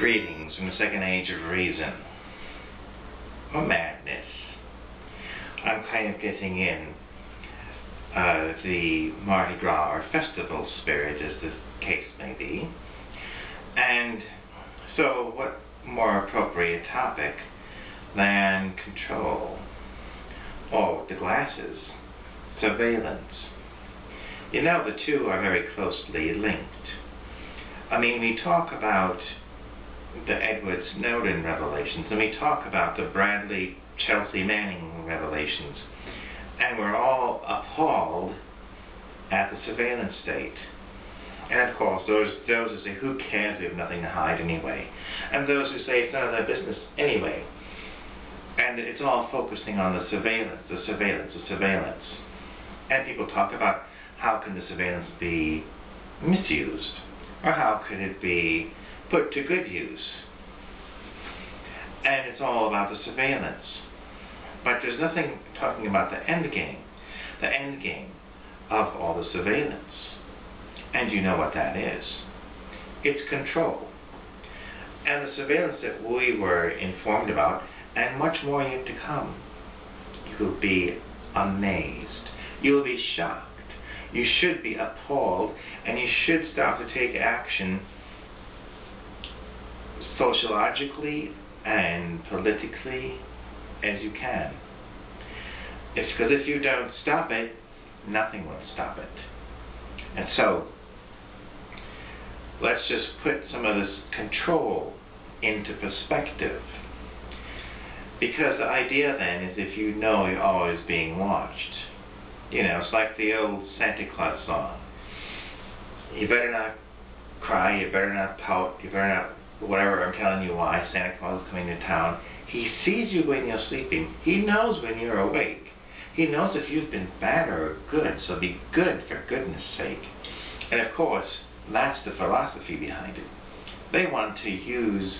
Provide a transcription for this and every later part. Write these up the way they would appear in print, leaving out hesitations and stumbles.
Greetings from the second age of reason, or madness. I'm kind of getting in the Mardi Gras or festival spirit, as the case may be. And so what more appropriate topic than control? Oh, the glasses. Surveillance. You know, the two are very closely linked. I mean, we talk about the Edward Snowden revelations, and we talk about the Bradley Chelsea Manning revelations, and we're all appalled at the surveillance state. And of course, those who say, who cares, we have nothing to hide anyway. And those who say it's none of their business anyway. And it's all focusing on the surveillance, the surveillance, the surveillance. And people talk about how can the surveillance be misused, or how could it be put to good use. And it's all about the surveillance. But there's nothing talking about the end game of all the surveillance. And you know what that is. It's control. And the surveillance that we were informed about, and much more yet to come, you will be amazed. You will be shocked. You should be appalled, and you should start to take action sociologically and politically as you can. Because if you don't stop it, nothing will stop it. And so, let's just put some of this control into perspective. Because the idea then is, if you know you're always being watched, you know, it's like the old Santa Claus song. You better not cry, you better not pout, you better not whatever. I'm telling you why. Santa Claus is coming to town. He sees you when you're sleeping. He knows when you're awake. He knows if you've been bad or good, so be good for goodness sake. And of course, that's the philosophy behind it. They want to use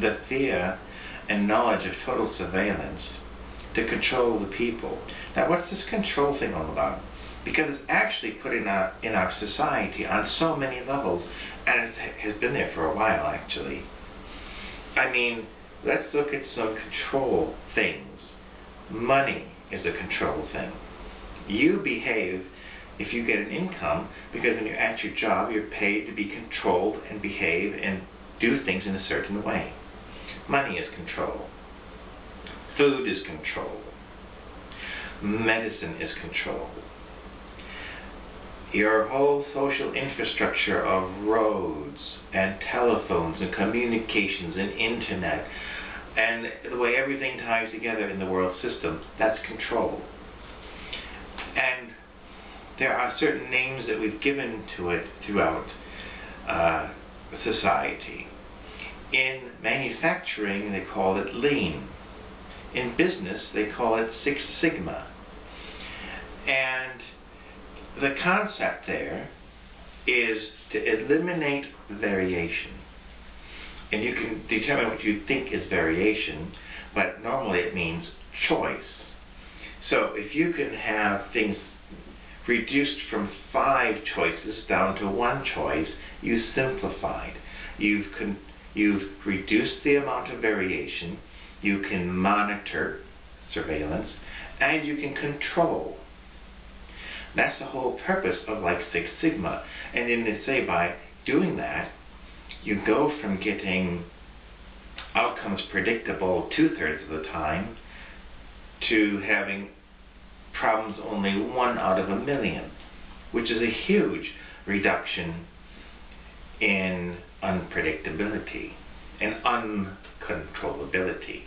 the fear and knowledge of total surveillance to control the people. Now, what's this control thing all about? Because it's actually put in our society on so many levels, and it has been there for a while, actually. I mean, let's look at some control things. Money is a control thing. You behave if you get an income, because when you're at your job, you're paid to be controlled and behave and do things in a certain way. Money is control. Food is control. Medicine is control. Your whole social infrastructure of roads and telephones and communications and internet and the way everything ties together in the world system, that's control. And there are certain names that we've given to it throughout society. In manufacturing, they call it lean. In business, they call it SixSigma. And the concept there is to eliminate variation. And you can determine what you think is variation, but normally it means choice. So if you can have things reduced from 5 choices down to 1 choice, you simplified. You've reduced the amount of variation, you can monitor, surveillance, and you can control. That's the whole purpose of like Six Sigma. And then they say by doing that, you go from getting outcomes predictable 2/3 of the time to having problems only 1 out of 1,000,000, which is a huge reduction in unpredictability and uncontrollability.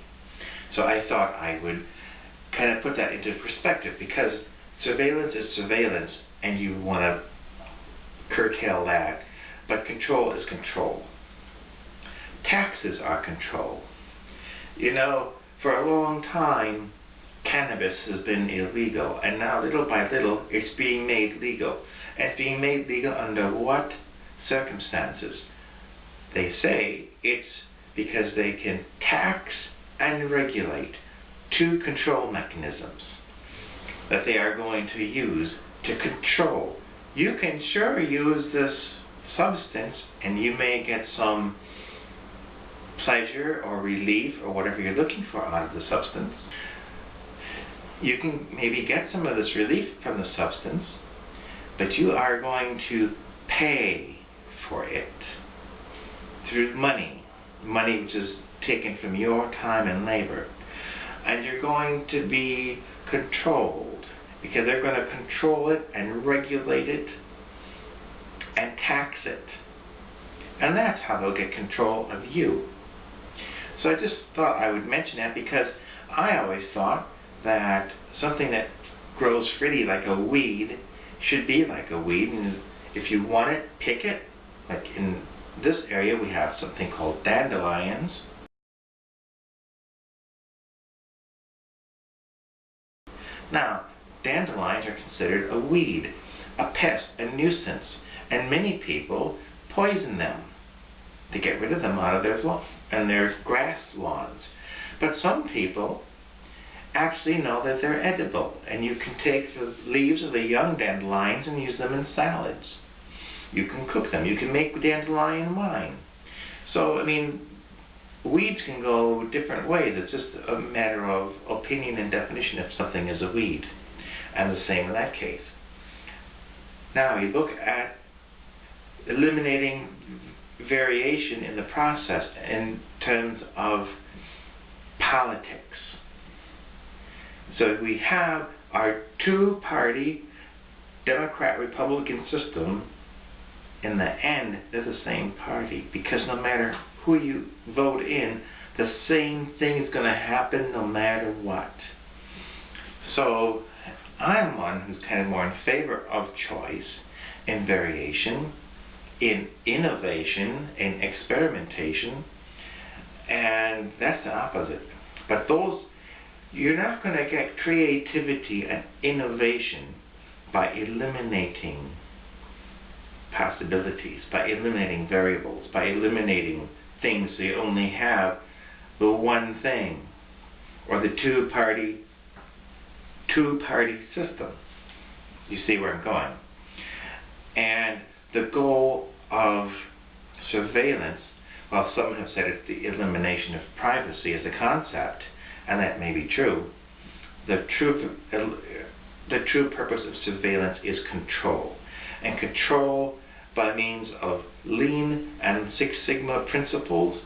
So I thought I would kind of put that into perspective, because surveillance is surveillance, and you want to curtail that, but control is control. Taxes are control. You know, for a long time, cannabis has been illegal, and now little by little, it's being made legal. And it's being made legal under what circumstances? They say it's because they can tax and regulate 2 control mechanisms that they are going to use to control. You can sure use this substance and you may get some pleasure or relief or whatever you're looking for out of the substance. You can maybe get some of this relief from the substance, but you are going to pay for it through money which is taken from your time and labor. And you're going to be controlled, because they're going to control it and regulate it and tax it. And that's how they'll get control of you. So I just thought I would mention that, because I always thought that something that grows freely like a weed should be like a weed, and if you want it, pick it. Like in this area we have something called dandelions. Now, dandelions are considered a weed, a pest, a nuisance, and many people poison them to get rid of them out of their grass lawns. But some people actually know that they're edible, and you can take the leaves of the young dandelions and use them in salads. You can cook them. You can make dandelion wine. So, I mean, weeds can go different ways. It's just a matter of opinion and definition if something is a weed. And the same in that case. Now, you look at eliminating variation in the process in terms of politics. So we have our two-party Democrat-Republican system. In the end, they're the same party, because no matter who you vote in, the same thing is going to happen no matter what. So I'm one who's kind of more in favor of choice, in variation, in innovation, in experimentation, and that's the opposite. But you're not going to get creativity and innovation by eliminating possibilities, by eliminating variables, by eliminating things so you only have the one thing, or the two-party system. You see where I'm going. And the goal of surveillance, well, some have said it's the elimination of privacy as a concept, and that may be true. The true purpose of surveillance is control, and control by means of Lean and SixSigma principles,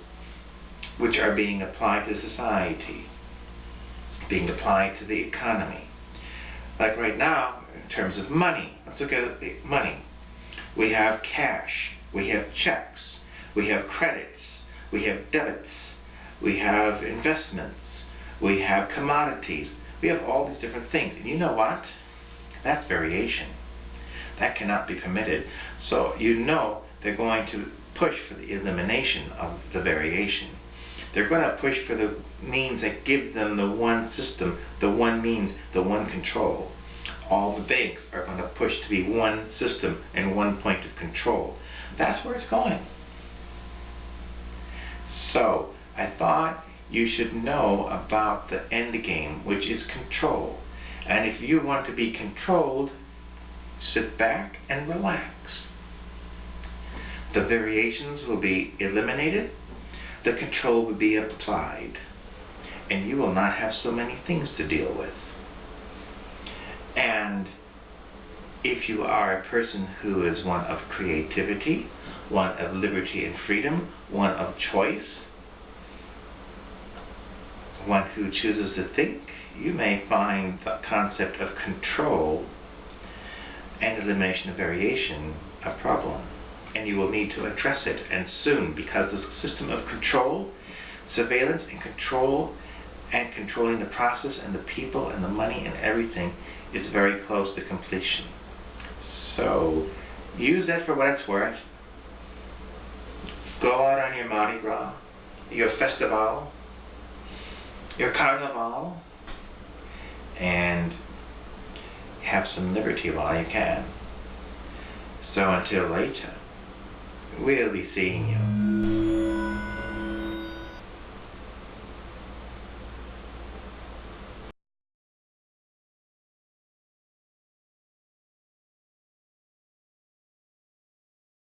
which are being applied to society, being applied to the economy. Like right now, in terms of money, let's look at money. We have cash, we have checks, we have credits, we have debits, we have investments, we have commodities, we have all these different things. And you know what? That's variation. That cannot be permitted. So you know they're going to push for the elimination of the variation. They're going to push for the means that give them the one system, the one means, the one control. All the banks are going to push to be one system and one point of control. That's where it's going. So I thought you should know about the end game, which is control. And if you want to be controlled, sit back and relax. The variations will be eliminated, the control will be applied, and you will not have so many things to deal with. And if you are a person who is one of creativity, one of liberty and freedom, one of choice, one who chooses to think, you may find the concept of control and elimination of variation a problem. And you will need to address it, and soon, because the system of control, surveillance and control, and controlling the process and the people and the money and everything is very close to completion. So use that for what it's worth. Go out on your Mardi Gras, your festival, your carnival, and have some liberty while you can. So until later, we'll be seeing you.